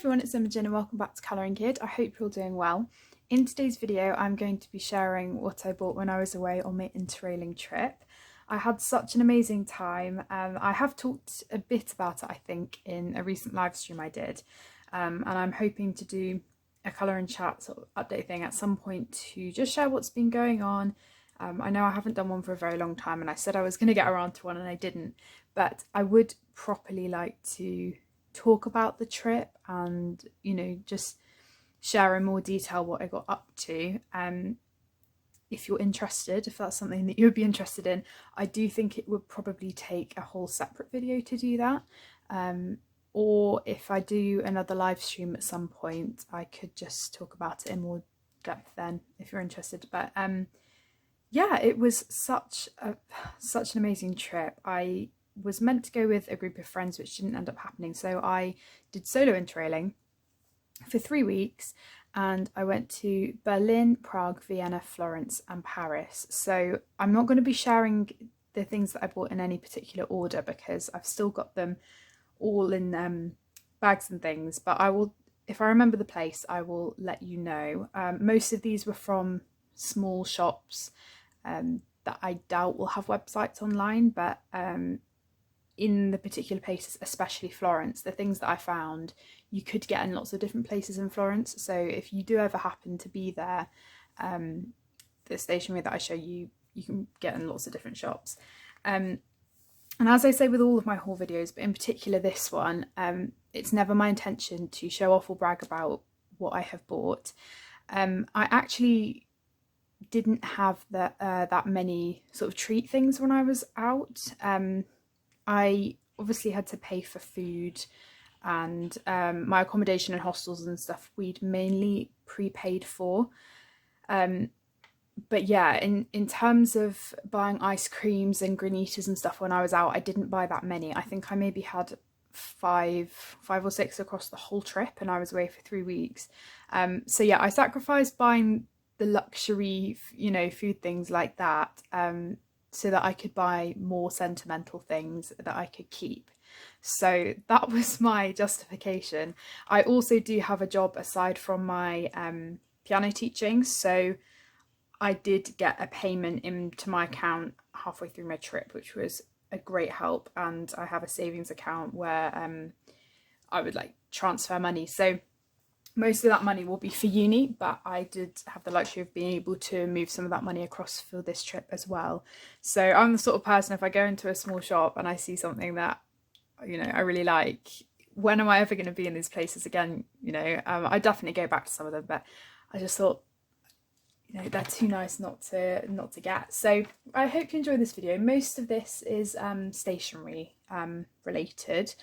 everyone, it's Imogen and welcome back to Colouring Kid. I hope you're all doing well. In today's video I'm going to be sharing what I bought when I was away on my Interrailing trip. I had such an amazing time. I have talked a bit about it I think in a recent live stream I did, and I'm hoping to do a colour and chat sort of update thing at some point to just share what's been going on. I know I haven't done one for a very long time and I said I was going to get around to one and I didn't, but I would properly like to talk about the trip and, you know, just share in more detail what I got up to. If you're interested, if that's something that you would be interested in, I do think it would probably take a whole separate video to do that. Or if I do another live stream at some point, I could just talk about it in more depth then, if you're interested. But yeah, it was such an amazing trip. I was meant to go with a group of friends, which didn't end up happening. So I did solo interrailing for 3 weeks and I went to Berlin, Prague, Vienna, Florence and Paris. So I'm not going to be sharing the things that I bought in any particular order because I've still got them all in bags and things, but I will, if I remember the place, I will let you know. Most of these were from small shops that I doubt will have websites online, but in the particular places, especially Florence, the things that I found you could get in lots of different places in Florence. So if you do ever happen to be there, the stationery that I show you, you can get in lots of different shops. And as I say with all of my haul videos, but in particular this one, it's never my intention to show off or brag about what I have bought. I actually didn't have that many sort of treat things when I was out. I obviously had to pay for food and my accommodation and hostels and stuff we'd mainly prepaid for. But yeah, in terms of buying ice creams and granitas and stuff when I was out, I didn't buy that many. I think I maybe had five or six across the whole trip and I was away for 3 weeks. So yeah, I sacrificed buying the luxury, you know, food things like that, so that I could buy more sentimental things that I could keep. So that was my justification. I also do have a job aside from my piano teaching, so I did get a payment into my account halfway through my trip, which was a great help, and I have a savings account where I would like transfer money. So most of that money will be for uni, but I did have the luxury of being able to move some of that money across for this trip as well. So I'm the sort of person, if I go into a small shop and I see something that, you know, I really like, when am I ever going to be in these places again? You know, I definitely go back to some of them, but I just thought, you know, they're too nice not to get. So I hope you enjoy this video. Most of this is stationery related.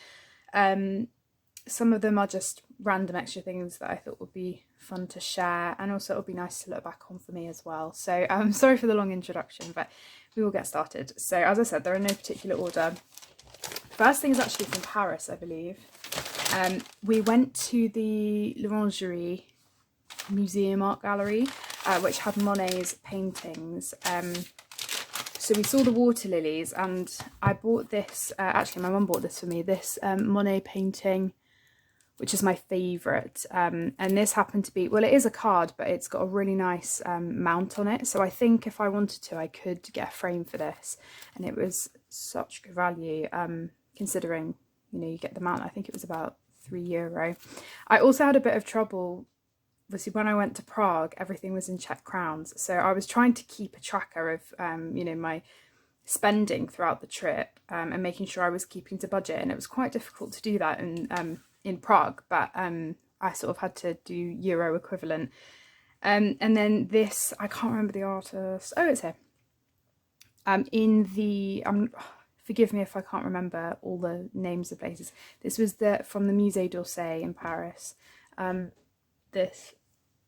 Some of them are just random extra things that I thought would be fun to share, and also it'll be nice to look back on for me as well. So I'm sorry for the long introduction, but we will get started. So as I said, they're in no particular order. First thing is actually from Paris, I believe. We went to the L'Orangerie Museum Art Gallery, which had Monet's paintings. So we saw the water lilies, and I bought this, actually my mum bought this for me, this Monet painting, which is my favourite, and this happened to be, well, it is a card, but it's got a really nice mount on it, so I think if I wanted to I could get a frame for this, and it was such good value, considering, you know, you get the mount. I think it was about €3. I also had a bit of trouble, obviously when I went to Prague everything was in Czech crowns, so I was trying to keep a tracker of you know, my spending throughout the trip, and making sure I was keeping to budget, and it was quite difficult to do that in Prague, but I sort of had to do euro equivalent. And then this, I can't remember the artist. Oh, it's here. Forgive me if I can't remember all the names of places. This was from the Musée d'Orsay in Paris. This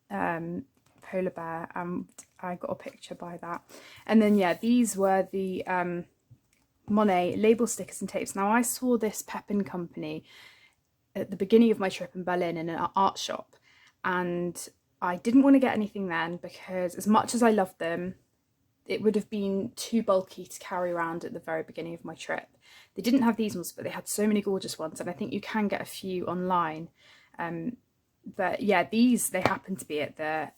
polar bear, and I got a picture by that. And then yeah, these were the Monet label stickers and tapes. Now I saw this Pepin company at the beginning of my trip in Berlin in an art shop, and I didn't want to get anything then because as much as I loved them, it would have been too bulky to carry around at the very beginning of my trip. They didn't have these ones, but they had so many gorgeous ones, and I think you can get a few online. But yeah, these, they happen to be at the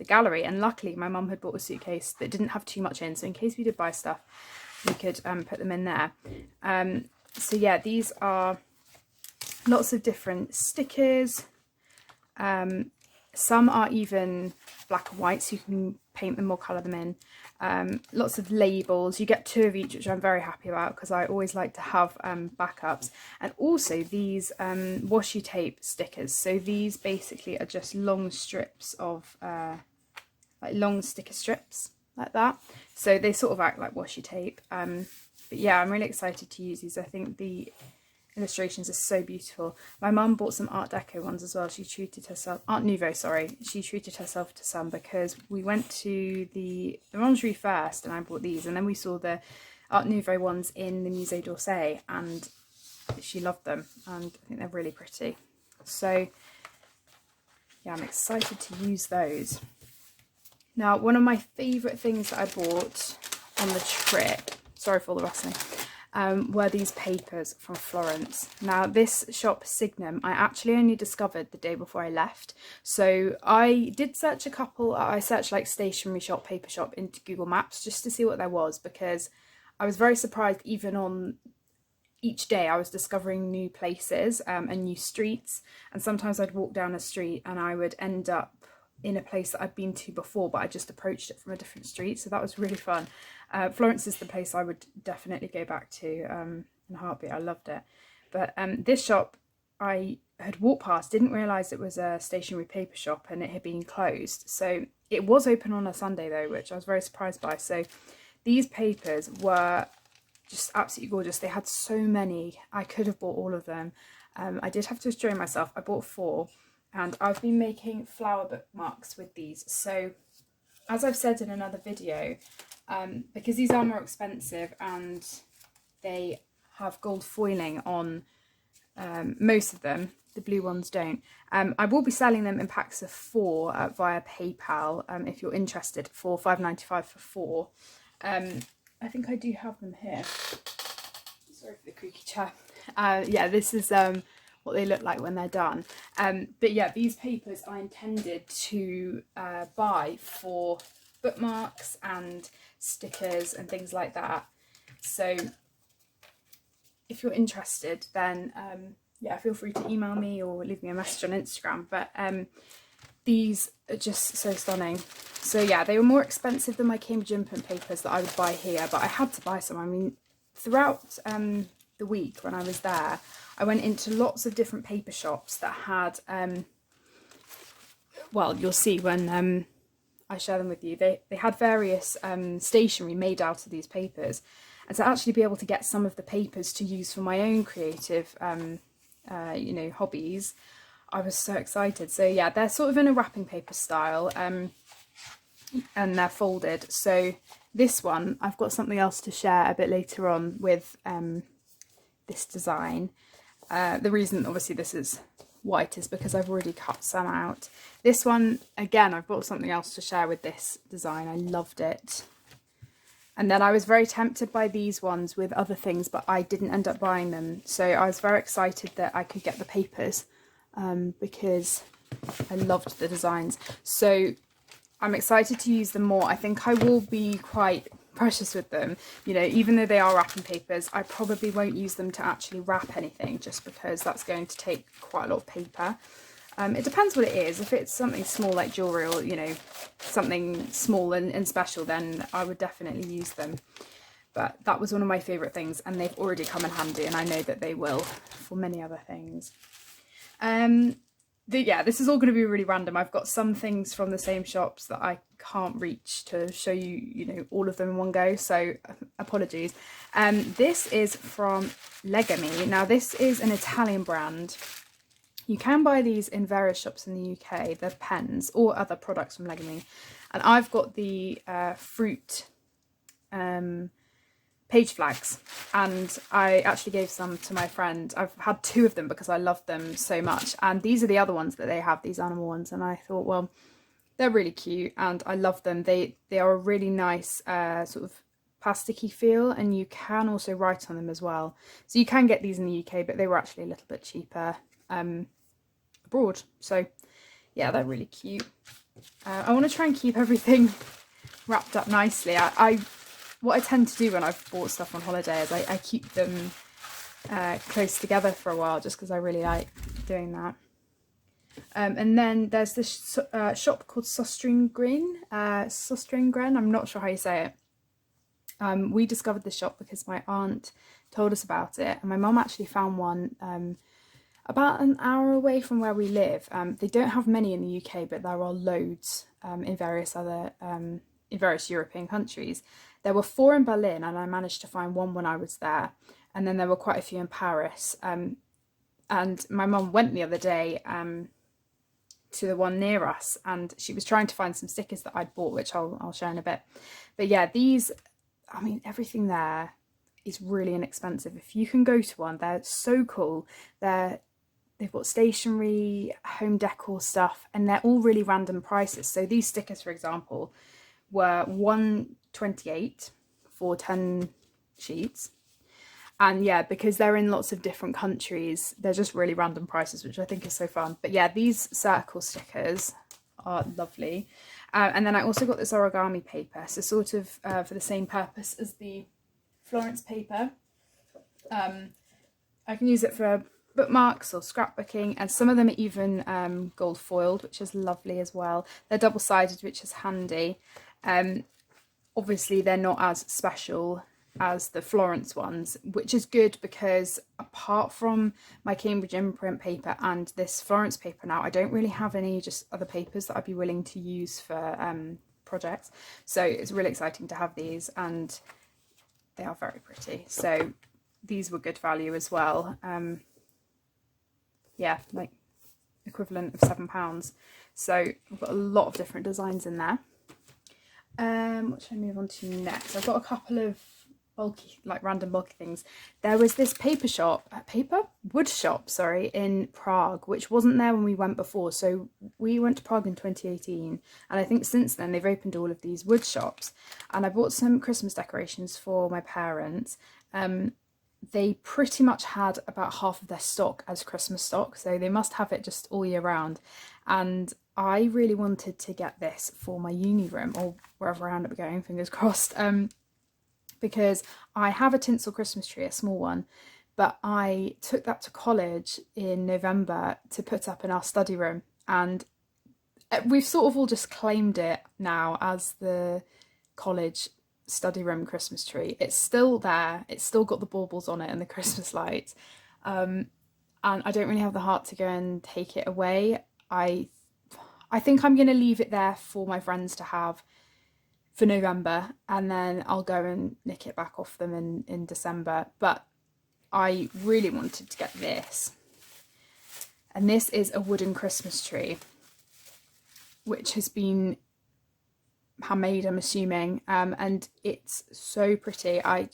gallery, and luckily my mum had bought a suitcase that didn't have too much in, so in case we did buy stuff we could put them in there. So yeah, these are lots of different stickers. Some are even black and white, so you can paint them or colour them in. Lots of labels. You get 2 of each, which I'm very happy about because I always like to have backups. And also these washi tape stickers. So these basically are just long strips of like long sticker strips like that. So they sort of act like washi tape. But yeah, I'm really excited to use these. I think the illustrations are so beautiful. My mum bought some Art Deco ones as well. She treated herself, Art Nouveau, sorry. She treated herself to some because we went to the Orangery first and I bought these, and then we saw the Art Nouveau ones in the Musée d'Orsay and she loved them, and I think they're really pretty. So yeah, I'm excited to use those. Now, one of my favourite things that I bought on the trip, sorry for all the rustling, were these papers from Florence. Now, this shop, Signum, I actually only discovered the day before I left. So I did search a couple, I searched like stationery shop, paper shop into Google Maps just to see what there was, because I was very surprised. Even on each day I was discovering new places and new streets, and sometimes I'd walk down a street and I would end up in a place that I'd been to before, but I just approached it from a different street, so that was really fun. Florence is the place I would definitely go back to in a heartbeat. I loved it. But this shop I had walked past, didn't realise it was a stationery paper shop and it had been closed. So it was open on a Sunday though, which I was very surprised by. So these papers were just absolutely gorgeous. They had so many. I could have bought all of them. I did have to restrain myself. I bought 4. And I've been making flower bookmarks with these. So as I've said in another video, because these are more expensive and they have gold foiling on most of them, the blue ones don't, I will be selling them in packs of 4 via PayPal if you're interested, for £5.95 for 4. I think I do have them here. Sorry for the creaky chair. Yeah, this is what they look like when they're done. But yeah, these papers I intended to buy for bookmarks and stickers and things like that. So if you're interested, then yeah, feel free to email me or leave me a message on Instagram. But these are just so stunning. So yeah, they were more expensive than my Cambridge imprint papers that I would buy here, but I had to buy some. I mean, throughout the week when I was there, I went into lots of different paper shops that had, well, you'll see when I share them with you, they had various stationery made out of these papers. And to actually be able to get some of the papers to use for my own creative, you know, hobbies, I was so excited. So yeah, they're sort of in a wrapping paper style, and they're folded. So this one, I've got something else to share a bit later on with this design. The reason obviously this is white is because I've already cut some out. This one, again, I've brought something else to share with this design. I loved it. And then I was very tempted by these ones with other things, but I didn't end up buying them. So I was very excited that I could get the papers because I loved the designs. So I'm excited to use them more. I think I will be quite precious with them. You know, even though they are wrapping papers, I probably won't use them to actually wrap anything, just because that's going to take quite a lot of paper. It depends what it is. If it's something small like jewellery, or, you know, something small and special, then I would definitely use them. But that was one of my favourite things, and they've already come in handy, and I know that they will for many other things. Yeah, this is all going to be really random. I've got some things from the same shops that I can't reach to show you, you know, all of them in one go, so apologies. This is from Legami. Now, this is an Italian brand. You can buy these in various shops in the UK, the pens or other products from Legami. And I've got the fruit page flags, and I actually gave some to my friend. I've had 2 of them because I love them so much, and these are the other ones that they have, these animal ones, and I thought, well, they're really cute and I love them. They are a really nice sort of plasticky feel, and you can also write on them as well. So you can get these in the UK, but they were actually a little bit cheaper abroad. So yeah, they're really cute. I want to try and keep everything wrapped up nicely. What I tend to do when I've bought stuff on holiday is I keep them close together for a while, just because I really like doing that. And then there's this shop called Sostringren. I'm not sure how you say it. We discovered this shop because my aunt told us about it, and my mum actually found one about an hour away from where we live. They don't have many in the UK, but there are loads in various European countries. There were 4 in Berlin, and I managed to find one when I was there, and then there were quite a few in Paris. And my mum went the other day to the one near us, and she was trying to find some stickers that I'd bought, which I'll show in a bit. But yeah, these, I mean, everything there is really inexpensive. If you can go to one, they're so cool. They've got stationery, home decor stuff, and they're all really random prices. So these stickers, for example, were $1.28 for 10 sheets. And yeah, because they're in lots of different countries, they're just really random prices, which I think is so fun. But yeah, these circle stickers are lovely. And then I also got this origami paper, so sort of for the same purpose as the Florence paper. I can use it for bookmarks or scrapbooking, and some of them are even gold foiled, which is lovely as well. They're double-sided, which is handy. Obviously they're not as special as the Florence ones, which is good, because apart from my Cambridge imprint paper and this Florence paper now, I don't really have any just other papers that I'd be willing to use for projects. So it's really exciting to have these, and they are very pretty. So these were good value as well. Yeah, like equivalent of £7. So I've got a lot of different designs in there. What should I move on to next? I've got a couple of bulky, like random bulky things. There was this wood shop, sorry, in Prague, which wasn't there when we went before. So we went to Prague in 2018, and I think since then they've opened all of these wood shops. And I bought some Christmas decorations for my parents. They pretty much had about half of their stock as Christmas stock, so they must have it just all year round. And I really wanted to get this for my uni room, or wherever I end up going, fingers crossed, because I have a tinsel Christmas tree, a small one, but I took that to college in November to put up in our study room, and we've sort of all just claimed it now as the college study room Christmas tree. It's still there, it's still got the baubles on it and the Christmas lights, and I don't really have the heart to go and take it away. I think I'm going to leave it there for my friends to have for November, and then I'll go and nick it back off them in December. But I really wanted to get this, and this is a wooden Christmas tree, which has been handmade, I'm assuming, and it's so pretty. I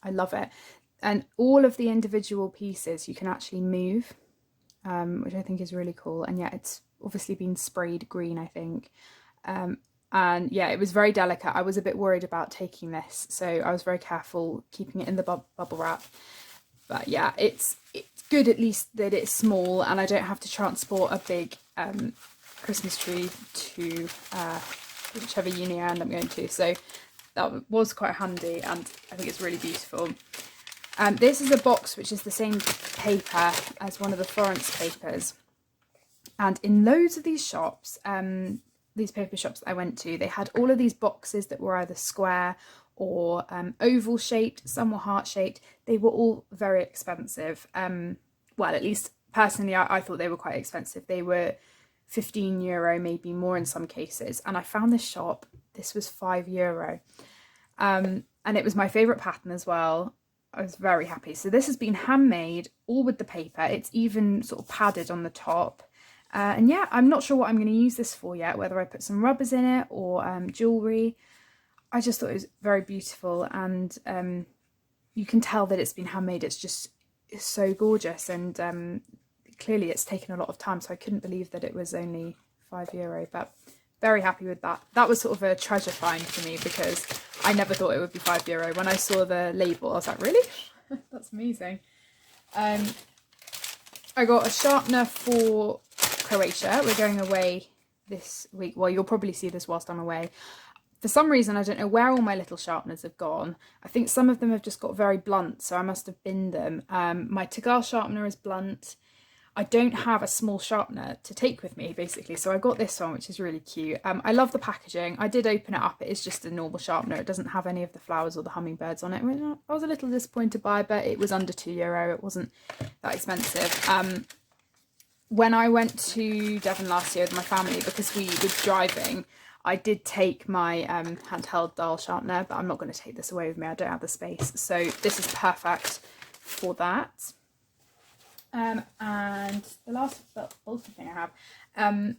love it. And all of the individual pieces you can actually move, which I think is really cool. And yeah, it's obviously been sprayed green, I think. And yeah, it was very delicate. I was a bit worried about taking this, so I was very careful keeping it in the bubble wrap. But yeah, it's good at least that it's small, and I don't have to transport a big Christmas tree to whichever uni I end up going to. So that was quite handy, and I think it's really beautiful. This is a box which is the same paper as one of the Florence papers, and in loads of these shops, these paper shops that I went to, they had all of these boxes that were either square or oval shaped, some were heart shaped. They were all very expensive. Well, at least personally I thought they were quite expensive. They were €15, maybe more in some cases, and I found this shop, this was €5, and it was my favourite pattern as well. I was very happy. So this has been handmade, all with the paper. It's even sort of padded on the top. And yeah, I'm not sure what I'm going to use this for yet, whether I put some rubbers in it or jewellery. I just thought it was very beautiful, and you can tell that it's been handmade. It's so gorgeous, and clearly it's taken a lot of time, so I couldn't believe that it was only €5, but very happy with that. That was sort of a treasure find for me, because I never thought it would be €5. When I saw the label, I was like, really? That's amazing. I got a sharpener for Croatia. We're going away this week. Well, you'll probably see this whilst I'm away. For some reason, I don't know where all my little sharpeners have gone. I think some of them have just got very blunt, so I must have binned them. My Tagar sharpener is blunt. I don't have a small sharpener to take with me, basically, so I got this one, which is really cute. I love the packaging. I did open it up. It is just a normal sharpener. It doesn't have any of the flowers or the hummingbirds on it. I was a little disappointed by it, but it was under €2. It wasn't that expensive. When I went to Devon last year with my family, because we were driving, I did take my handheld dial sharpener, but I'm not going to take this away with me. I don't have the space. So this is perfect for that. And the last bulky thing I have,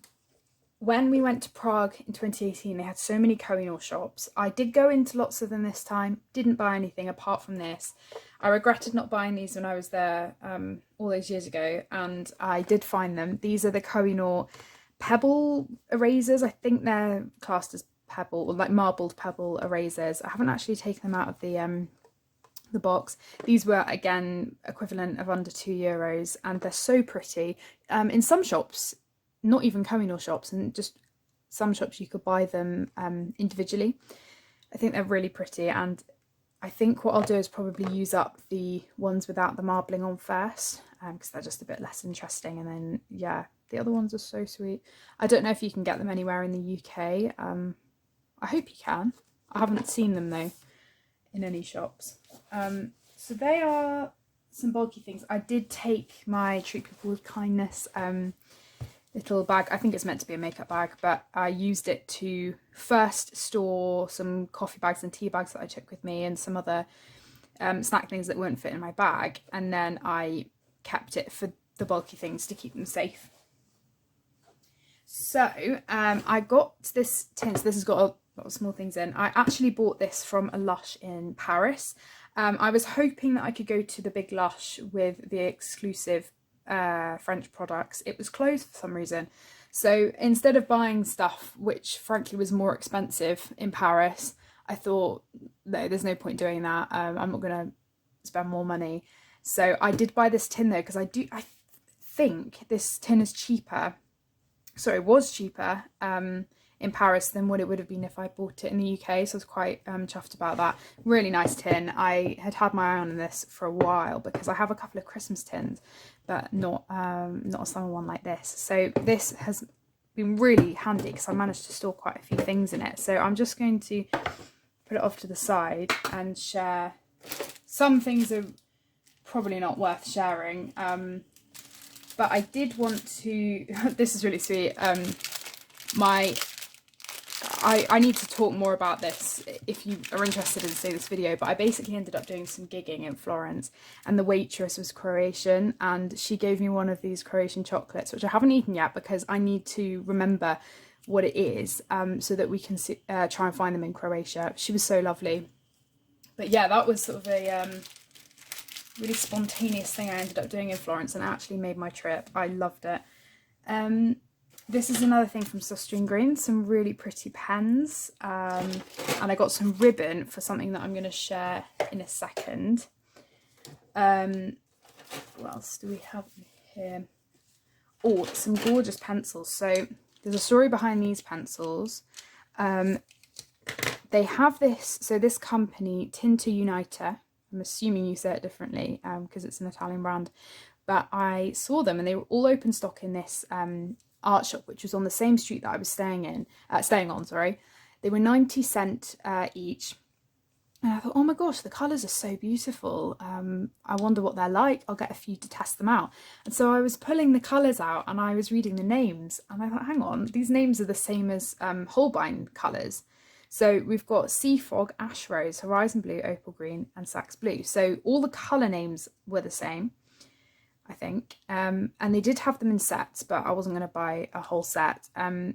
when we went to Prague in 2018, they had so many Kohinoor shops. I did go into lots of them this time, didn't buy anything apart from this. I regretted not buying these when I was there all those years ago, and I did find them. These are the Kohinoor pebble erasers. I think they're classed as pebble, or like marbled pebble erasers. I haven't actually taken them out of the box. These were again equivalent of under €2, and they're so pretty. In some shops, not even Kohinoor shops, and just some shops, you could buy them individually. I think they're really pretty, and I think what I'll do is probably use up the ones without the marbling on first, because they're just a bit less interesting. And then yeah, the other ones are so sweet. I don't know if you can get them anywhere in the UK. I hope you can. I haven't seen them though in any shops. So they are some bulky things. I did take my Treat People with Kindness little bag. I think it's meant to be a makeup bag, but I used it to first store some coffee bags and tea bags that I took with me, and some other snack things that wouldn't fit in my bag, and then I kept it for the bulky things to keep them safe. So I got this tin. So this has got a lot of small things in. I actually bought this from a Lush in Paris. I was hoping that I could go to the big Lush with the exclusive French products. It was closed for some reason. So instead of buying stuff which frankly was more expensive in Paris, I thought, no, there's no point doing that. I'm not going to spend more money. So I did buy this tin though, because I think this tin is cheaper. So it was cheaper in Paris than what it would have been if I bought it in the UK. So I was quite chuffed about that. Really nice tin. I had my eye on this for a while because I have a couple of Christmas tins, but not a summer one like this. So this has been really handy because I managed to store quite a few things in it. So I'm just going to put it off to the side and share. Some things are probably not worth sharing, but I did want to, this is really sweet, I need to talk more about this if you are interested in seeing this video, but I basically ended up doing some gigging in Florence, and the waitress was Croatian, and she gave me one of these Croatian chocolates, which I haven't eaten yet because I need to remember what it is, so that we can try and find them in Croatia. She was so lovely. But yeah, that was sort of a really spontaneous thing I ended up doing in Florence, and it actually made my trip. I loved it. This is another thing from String Green, some really pretty pens, and I got some ribbon for something that I'm going to share in a second. What else do we have here? Oh, some gorgeous pencils. So there's a story behind these pencils. They have this, so this company, Tinta Unita, I'm assuming you say it differently because it's an Italian brand, but I saw them and they were all open stock in this art shop, which was on the same street that I was staying on. They were 90 cents each, and I thought, oh my gosh, the colours are so beautiful. I wonder what they're like. I'll get a few to test them out. And so I was pulling the colours out and I was reading the names, and I thought, hang on, these names are the same as Holbein colours. So we've got Sea Frog, Ash Rose, Horizon Blue, Opal Green and Sax Blue. So all the colour names were the same, I think. And they did have them in sets, but I wasn't going to buy a whole set. But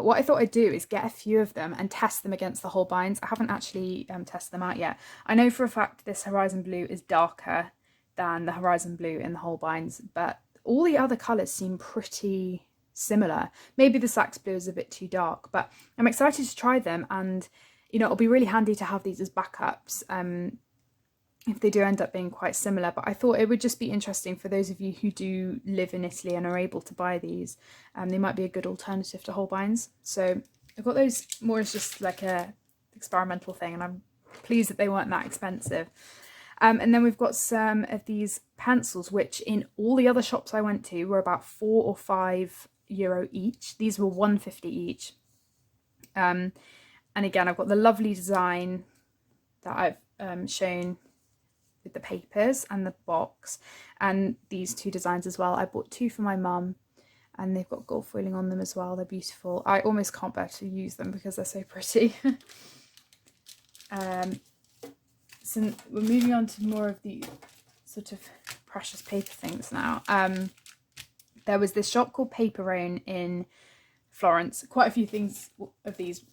what I thought I'd do is get a few of them and test them against the Holbeins. I haven't actually tested them out yet. I know for a fact this Horizon Blue is darker than the Horizon Blue in the Holbeins, but all the other colours seem pretty similar. Maybe the Sax Blue is a bit too dark, but I'm excited to try them, and you know, it'll be really handy to have these as backups. if they do end up being quite similar. But I thought it would just be interesting for those of you who do live in Italy and are able to buy these. They might be a good alternative to Holbein's. So I got those more as just like a experimental thing, and I'm pleased that they weren't that expensive. And then we've got some of these pencils, which in all the other shops I went to were about €4 or €5 each. These were $1.50 each. And again, I've got the lovely design that I've shown with the papers and the box, and these two designs as well. I bought two for my mum, and they've got gold foiling on them as well. They're beautiful. I almost can't bear to use them because they're so pretty. So we're moving on to more of the sort of precious paper things now. There was this shop called Paperone in Florence. Quite a few things of these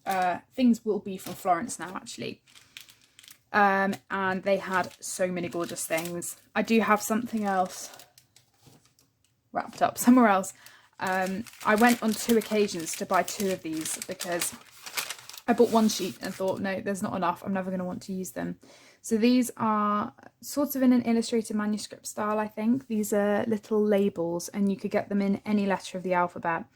things will be from Florence now, actually. And they had so many gorgeous things. I do have something else wrapped up somewhere else. I went on 2 occasions to buy 2 of these because I bought 1 sheet and thought, no, there's not enough. I'm never going to want to use them. So these are sort of in an illustrated manuscript style, I think. These are little labels, and you could get them in any letter of the alphabet.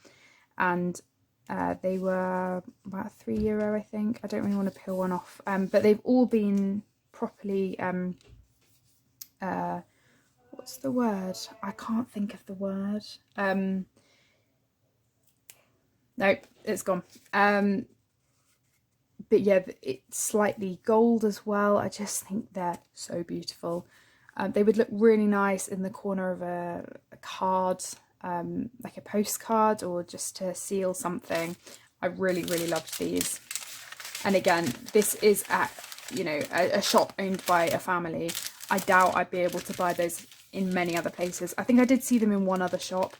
And they were about €3, I think. I don't really want to peel one off. But they've all been properly, what's the word? I can't think of the word. Nope, it's gone. But yeah, it's slightly gold as well. I just think they're so beautiful. They would look really nice in the corner of a card, like a postcard, or just to seal something. I really, really loved these. And again, this is at, you know, a shop owned by a family. I doubt I'd be able to buy those in many other places. I think I did see them in one other shop.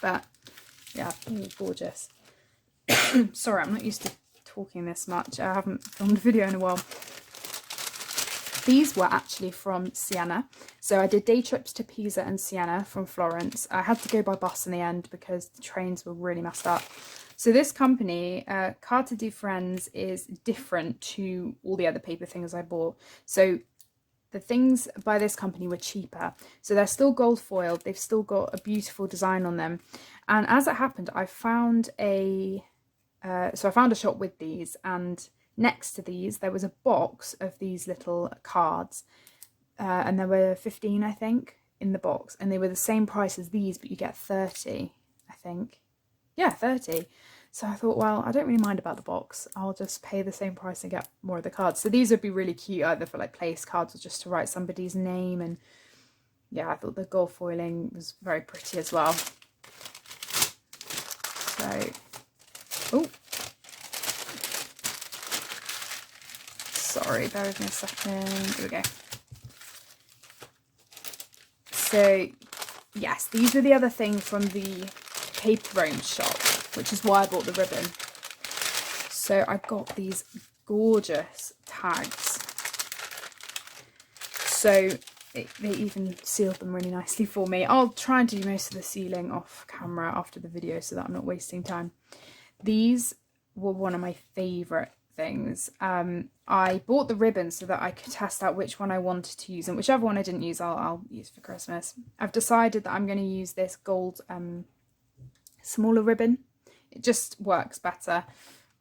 But yeah, gorgeous. Sorry, I'm not used to talking this much. I haven't filmed a video in a while. These were actually from Siena. So I did day trips to Pisa and Siena from Florence. I had to go by bus in the end because the trains were really messed up. So this company, Carta di Firenze, is different to all the other paper things I bought. So the things by this company were cheaper. So they're still gold foiled. They've still got a beautiful design on them. And as it happened, I found a shop with these, and next to these there was a box of these little cards, and there were 15, I think, in the box, and they were the same price as these, but you get 30, I think. Yeah, 30. So I thought, well, I don't really mind about the box. I'll just pay the same price and get more of the cards. So these would be really cute, either for like place cards or just to write somebody's name. And yeah, I thought the gold foiling was very pretty as well. So, oh, sorry, bear with me a second. Here we go. So yes, these were the other thing from the Paperone shop, which is why I bought the ribbon. So I got these gorgeous tags. So they even sealed them really nicely for me. I'll try and do most of the sealing off camera after the video so that I'm not wasting time. These were one of my favourite things. I bought the ribbon so that I could test out which one I wanted to use, and whichever one I didn't use I'll use for Christmas. I've decided that I'm going to use this gold smaller ribbon. It just works better.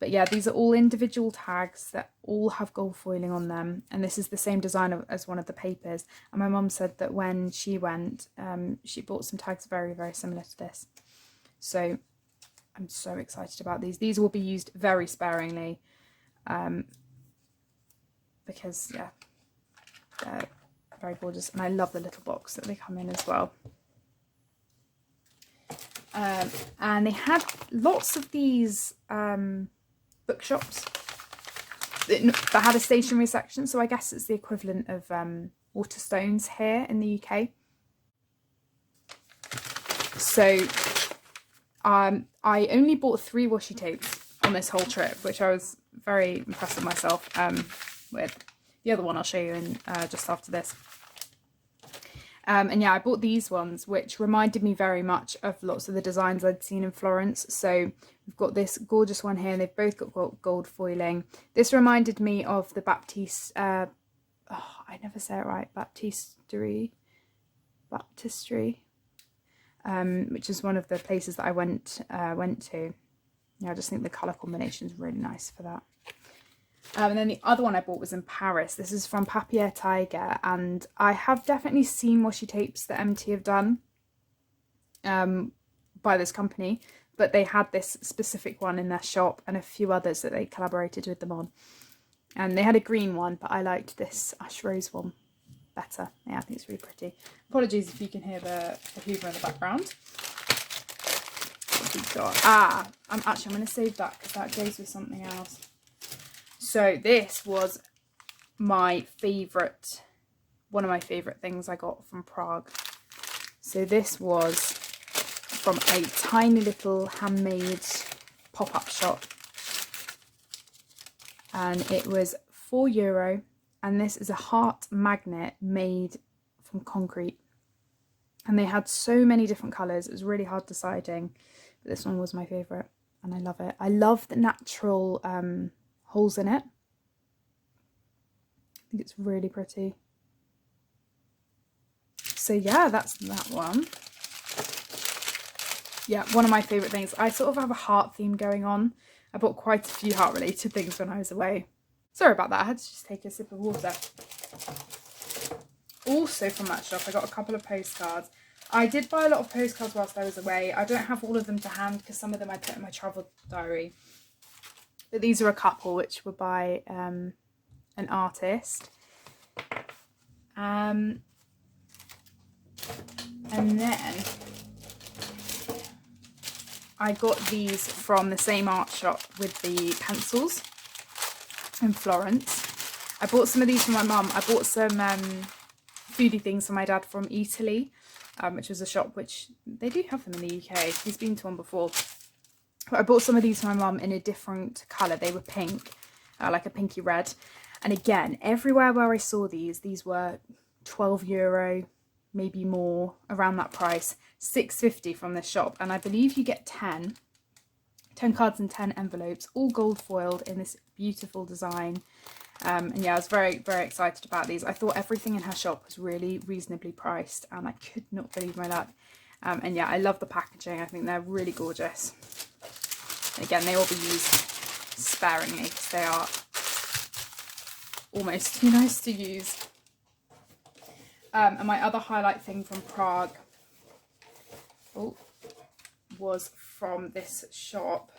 But yeah, these are all individual tags that all have gold foiling on them, and this is the same design as one of the papers. And my mum said that when she went, she bought some tags very, very similar to this. So I'm so excited about these. These will be used very sparingly, because yeah, they're very gorgeous, and I love the little box that they come in as well. And they had lots of these bookshops that had a stationery section, so I guess it's the equivalent of Waterstones here in the UK. So I only bought 3 washi tapes on this whole trip, which I was very impressed with myself with. The other one I'll show you in just after this. And yeah, I bought these ones, which reminded me very much of lots of the designs I'd seen in Florence. So we've got this gorgeous one here, and they've both got gold foiling. This reminded me of the Baptiste, oh oh, I never say it right, Baptistery, which is one of the places that I went to. Yeah, I just think the colour combination is really nice for that. And then the other one I bought was in Paris. This is from Papier Tiger, and I have definitely seen washi tapes that MT have done by this company, but they had this specific one in their shop and a few others that they collaborated with them on. And they had a green one, but I liked this ash rose one better. Yeah, I think it's really pretty. Apologies if you can hear the Hoover in the background. What have we got? I'm going to save that because that goes with something else. So this was my favourite, one of my favourite things I got from Prague. So this was from a tiny little handmade pop-up shop. And it was €4. And this is a heart magnet made from concrete. And they had so many different colours. It was really hard deciding. But this one was my favourite. And I love it. I love the natural holes in it. I think it's really pretty. So yeah, that's that one. Yeah, one of my favourite things. I sort of have a heart theme going on. I bought quite a few heart related things when I was away. Sorry about that, I had to just take a sip of water. Also from that shop, I got a couple of postcards. I did buy a lot of postcards whilst I was away. I don't have all of them to hand because some of them I put in my travel diary. But these are a couple which were by an artist. And then I got these from the same art shop with the pencils in Florence. I bought some of these for my mum. I bought some foodie things for my dad from Italy, which was a shop which they do have them in the UK. He's been to one before. But I bought some of these for my mum in a different colour. They were pink, like a pinky red. And again, everywhere where I saw these were €12, maybe more, around that price. £6.50 from this shop. And I believe you get 10 cards and 10 envelopes, all gold foiled in this beautiful design. And yeah, I was very, very excited about these. I thought everything in her shop was really reasonably priced and I could not believe my luck. And yeah, I love the packaging. I think they're really gorgeous. Again, they will be used sparingly because they are almost too nice to use. And my other highlight thing from Prague was from this shop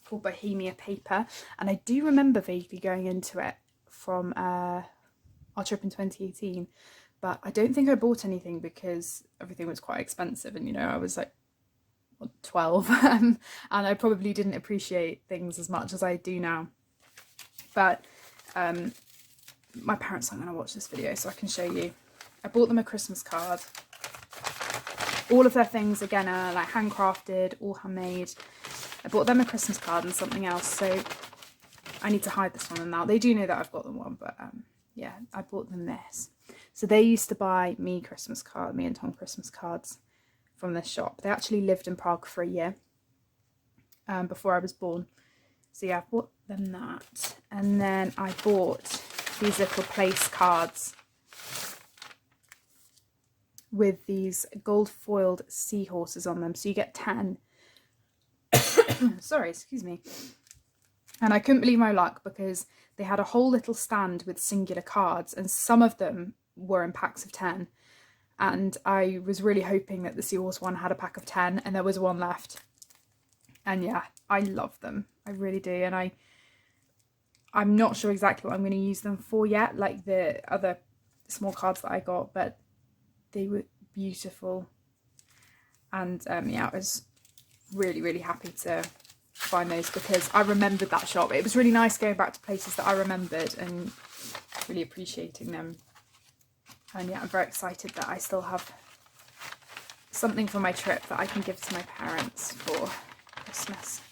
called Bohemia Paper. And I do remember vaguely going into it from our trip in 2018. But I don't think I bought anything because everything was quite expensive. And, you know, I was like 12 and I probably didn't appreciate things as much as I do now. But my parents aren't going to watch this video, so I can show you. I bought them a Christmas card. All of their things, again, are like handcrafted, all handmade. I bought them a Christmas card and something else, so I need to hide this one now. They do know that I've got them one, but yeah, I bought them this. So they used to buy me and Tom Christmas cards from this shop. They actually lived in Prague for a year before I was born. So yeah, I bought them that. And then I bought these little place cards with these gold foiled seahorses on them. So you get 10. Sorry, excuse me. And I couldn't believe my luck because they had a whole little stand with singular cards and some of them were in packs of 10. And I was really hoping that the seahorse one had a pack of 10 and there was one left. And yeah, I love them. I really do. And I'm not sure exactly what I'm going to use them for yet, like the other small cards that I got, but they were beautiful. And yeah, I was really, really happy to find those because I remembered that shop. It was really nice going back to places that I remembered and really appreciating them. And yeah, I'm very excited that I still have something from my trip that I can give to my parents for Christmas.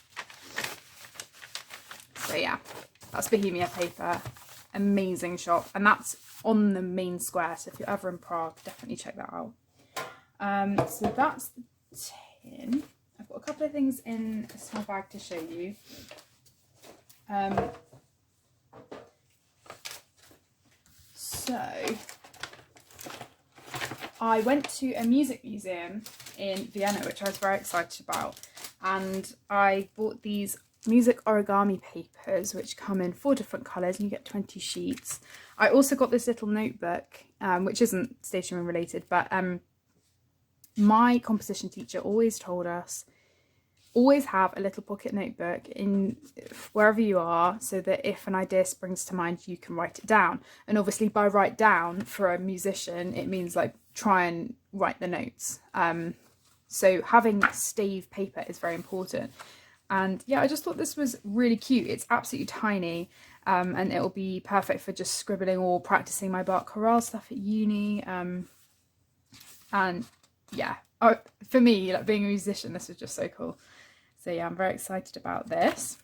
So yeah, that's Bohemia Paper. Amazing shop. And that's on the main square. So if you're ever in Prague, definitely check that out. So that's the tin. I've got a couple of things in a small bag to show you. So So I went to a music museum in Vienna, which I was very excited about, and I bought these music origami papers, which come in 4 different colours, and you get 20 sheets. I also got this little notebook, which isn't stationery related, but my composition teacher always told us, always have a little pocket notebook in wherever you are, so that if an idea springs to mind, you can write it down. And obviously by write down, for a musician, it means like try and write the notes. So having stave paper is very important. And yeah, I just thought this was really cute. It's absolutely tiny, and it'll be perfect for just scribbling or practicing my Bach chorale stuff at uni. And yeah, for me, like being a musician, this was just so cool. So yeah, I'm very excited about this.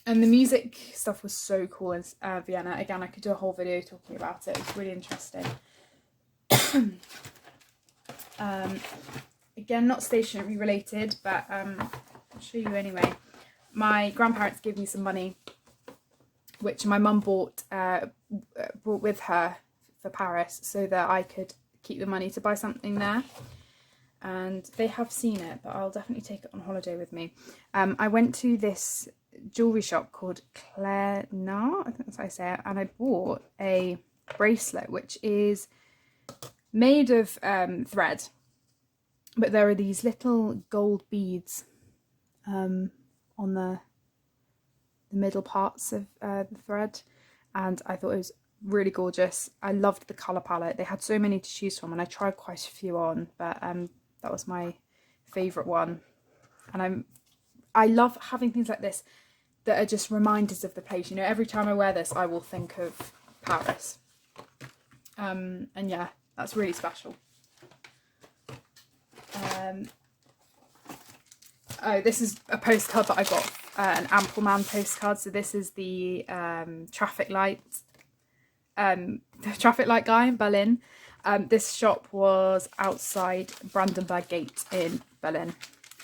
And the music stuff was so cool in Vienna. Again, I could do a whole video talking about it. It was really interesting. Again, not stationery related, but I'll show you anyway. My grandparents gave me some money, which my mum brought with her for Paris, so that I could keep the money to buy something there. And they have seen it, but I'll definitely take it on holiday with me. I went to this jewellery shop called Claire Nard, I think that's how I say it, and I bought a bracelet which is made of thread, but there are these little gold beads on the middle parts of the thread, and I thought it was really gorgeous. I loved the colour palette. They had so many to choose from, and I tried quite a few on, but that was my favourite one. And I love having things like this that are just reminders of the place. You know, every time I wear this, I will think of Paris. And yeah, that's really special. Oh, this is a postcard that I got, an Ampleman postcard. So this is the traffic light guy in Berlin. This shop was outside Brandenburg Gate in Berlin.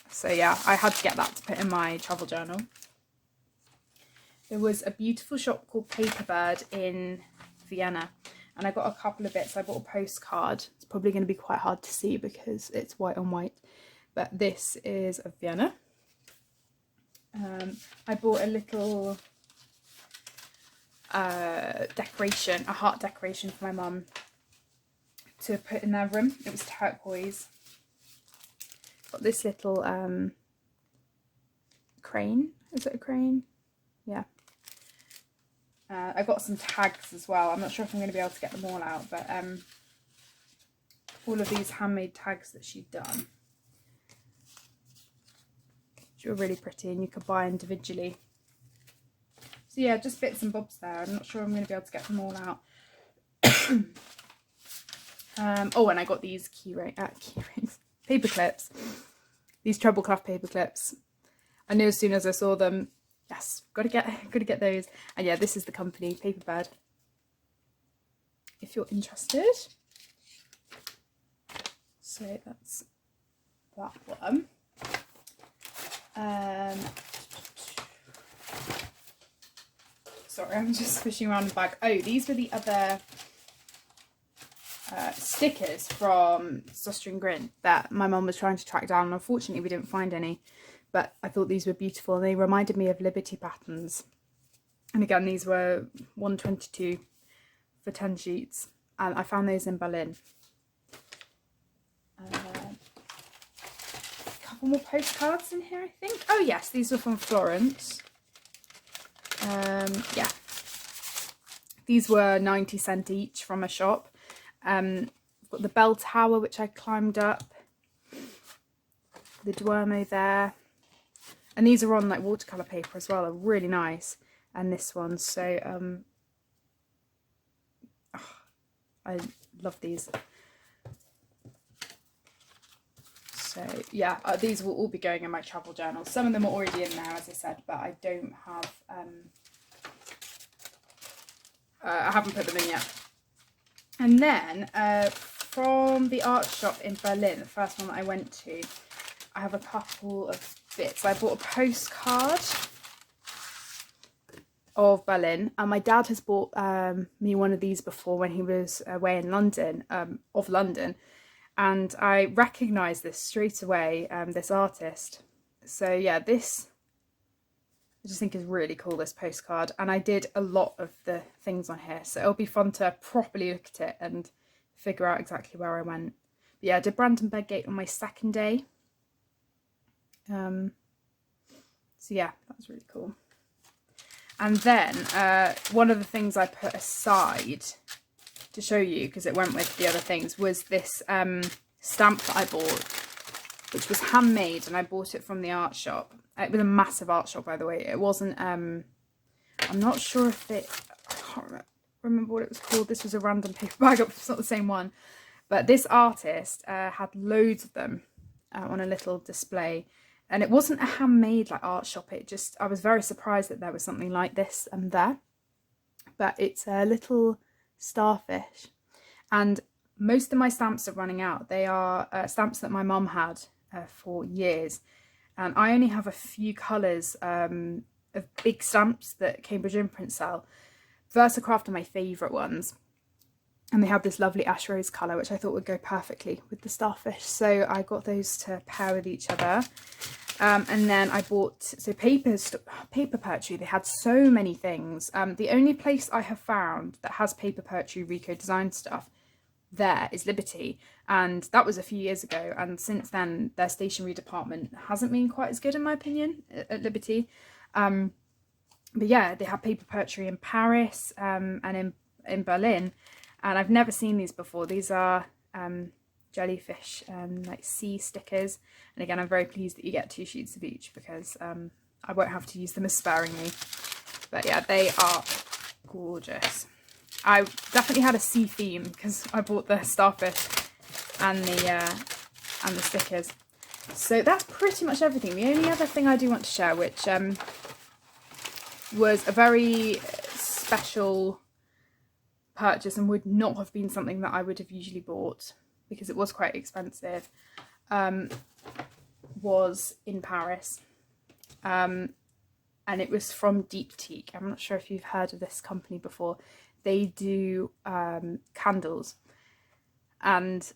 So yeah, I had to get that to put in my travel journal. There was a beautiful shop called Paperbird in Vienna, and I got a couple of bits. I bought a postcard. It's probably going to be quite hard to see because it's white on white, but this is of Vienna. I bought a little decoration, a heart decoration for my mum to put in their room. It was turquoise. Got this little crane. Is it a crane? Yeah. I got some tags as well. I'm not sure if I'm going to be able to get them all out, but all of these handmade tags that she'd done, which were really pretty, and you could buy individually. So yeah, just bits and bobs there. I'm not sure I'm going to be able to get them all out. Oh, and I got these key rings, paper clips. These treble cloth paper clips. I knew as soon as I saw them, yes, gotta get those. And yeah, this is the company, Paperbird, if you're interested. So that's that one. Sorry, I'm just fishing around the bag. Oh, these were the other stickers from Sostering Grin that my mum was trying to track down, and unfortunately we didn't find any, but I thought these were beautiful, and they reminded me of Liberty patterns. And again, these were $1.22 for 10 sheets, and I found those in Berlin. A couple more postcards in here, I think. Oh yes, these were from Florence. Yeah, these were 90 cents each from a shop. I've got the bell tower, which I climbed up, the Duomo there, and these are on like watercolour paper as well. They're really nice. And this one, so oh, I love these. So yeah, these will all be going in my travel journal. Some of them are already in there, as I said, but I don't have I haven't put them in yet. And then from the art shop in Berlin, the first one that I went to, I have a couple of bits. I bought a postcard of Berlin, and my dad has bought me one of these before when he was away in London, of London, and I recognised this straight away, this artist. So yeah, this I just think is really cool, this postcard, and I did a lot of the things on here, so it'll be fun to properly look at it and figure out exactly where I went. But yeah, I did Brandenburg Gate on my second day. So yeah, that was really cool. And then one of the things I put aside to show you, because it went with the other things, was this stamp that I bought, which was handmade, and I bought it from the art shop. It was a massive art shop, by the way. It wasn't, I'm not sure if I can't remember what it was called. This was a random paper bag, it's not the same one. But this artist had loads of them on a little display. And it wasn't a handmade like art shop. It just, I was very surprised that there was something like this there. But it's a little starfish. And most of my stamps are running out. They are stamps that my mum had for years. And I only have a few colours of big stamps that Cambridge Imprint sell. Versacraft are my favourite ones. And they have this lovely ash rose colour, which I thought would go perfectly with the starfish. So I got those to pair with each other. And then I bought, so paper poetry, they had so many things. The only place I have found that has paper poetry Rico design stuff there is Liberty. And that was a few years ago. And since then, their stationery department hasn't been quite as good, in my opinion, at Liberty. But yeah, they have paper poetry in Paris and in Berlin. And I've never seen these before. These are jellyfish like sea stickers. And again, I'm very pleased that you get 2 sheets of each, because I won't have to use them as sparingly. But yeah, they are gorgeous. I definitely had a sea theme because I bought the starfish and the stickers. So that's pretty much everything. The only other thing I do want to share, which was a very special purchase and would not have been something that I would have usually bought because it was quite expensive, was in Paris. And it was from Deep Teak. I'm not sure if you've heard of this company before. They do candles, and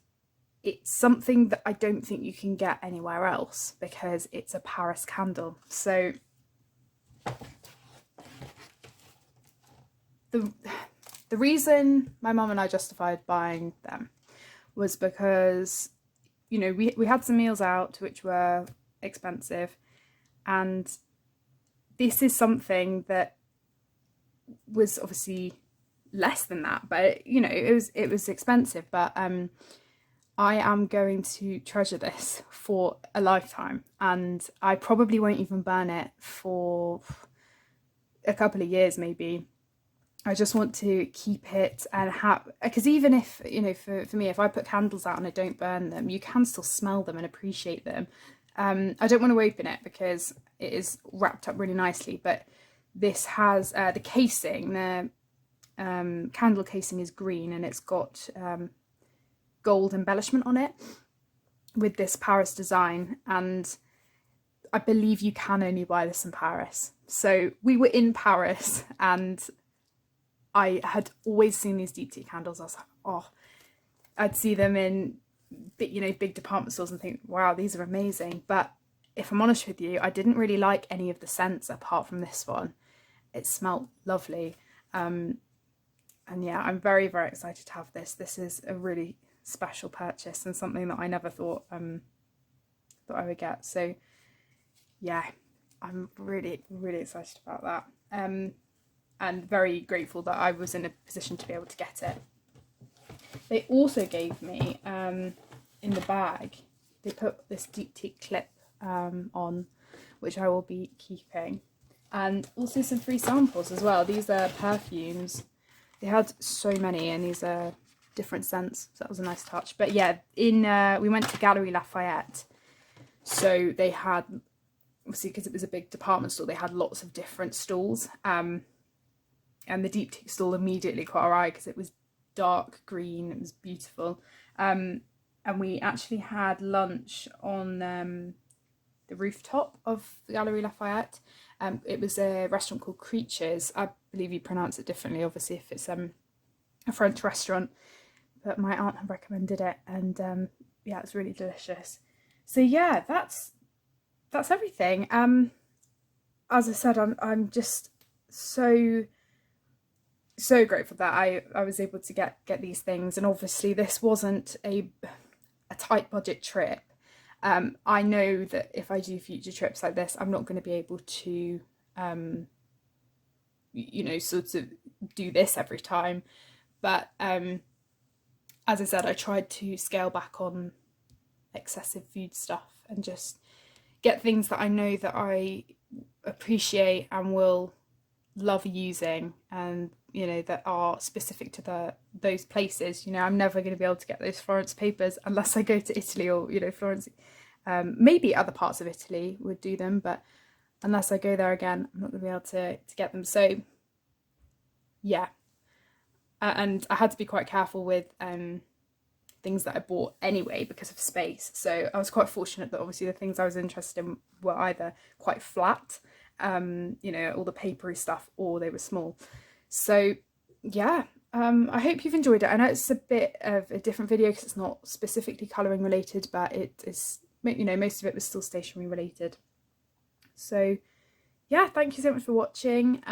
it's something that I don't think you can get anywhere else because it's a Paris candle. So the reason my mum and I justified buying them was because, you know, we had some meals out which were expensive, and this is something that was obviously less than that, but you know, it was expensive, but I am going to treasure this for a lifetime, and I probably won't even burn it for a couple of years maybe. I just want to keep it and have, because even if, you know, for me, if I put candles out and I don't burn them, you can still smell them and appreciate them. I don't want to open it because it is wrapped up really nicely, but this has the casing, the candle casing is green, and it's got gold embellishment on it with this Paris design, and I believe you can only buy this in Paris. So we were in Paris and I had always seen these Deep Teak candles. I was like, oh, I'd see them in, you know, big department stores and think, wow, these are amazing. But if I'm honest with you, I didn't really like any of the scents apart from this one. It smelled lovely. And yeah, I'm very, very excited to have this. This is a really special purchase and something that I never thought that I would get. So yeah, I'm really, really excited about that. And very grateful that I was in a position to be able to get it. They also gave me, in the bag, they put this Deep Teak clip on, which I will be keeping. And also some free samples as well. These are perfumes. They had so many, and these are different scents, so that was a nice touch. But yeah, we went to Galerie Lafayette, so they had, obviously because it was a big department store, they had lots of different stalls. And the Deep Teak stall immediately caught our eye because it was dark green, it was beautiful. And we actually had lunch on the rooftop of the Galerie Lafayette. It was a restaurant called Creatures. I believe you pronounce it differently, obviously, if it's a French restaurant. But my aunt had recommended it, and yeah, it's really delicious. So yeah, that's everything. As I said, I'm just so grateful that I was able to get these things, and obviously this wasn't a tight budget trip. I know that if I do future trips like this, I'm not going to be able to, you know, sort of do this every time. But as I said, I tried to scale back on excessive food stuff and just get things that I know that I appreciate and will love using, and you know, that are specific to those places. You know, I'm never going to be able to get those Florence papers unless I go to Italy, or you know, Florence. Maybe other parts of Italy would do them, but unless I go there again, I'm not going to be able to get them. So yeah, and I had to be quite careful with things that I bought anyway because of space. So I was quite fortunate that obviously the things I was interested in were either quite flat, you know, all the papery stuff, or they were small. So yeah, I hope you've enjoyed it. I know it's a bit of a different video because it's not specifically colouring related, but it is, you know, most of it was still stationery related. So yeah, thank you so much for watching.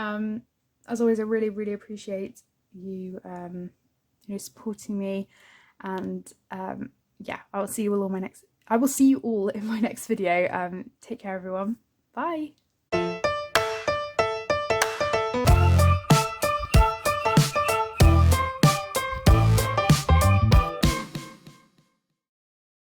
As always, I really appreciate you, you know, supporting me, and yeah, I will see you all in my next video. Take care, everyone. Bye.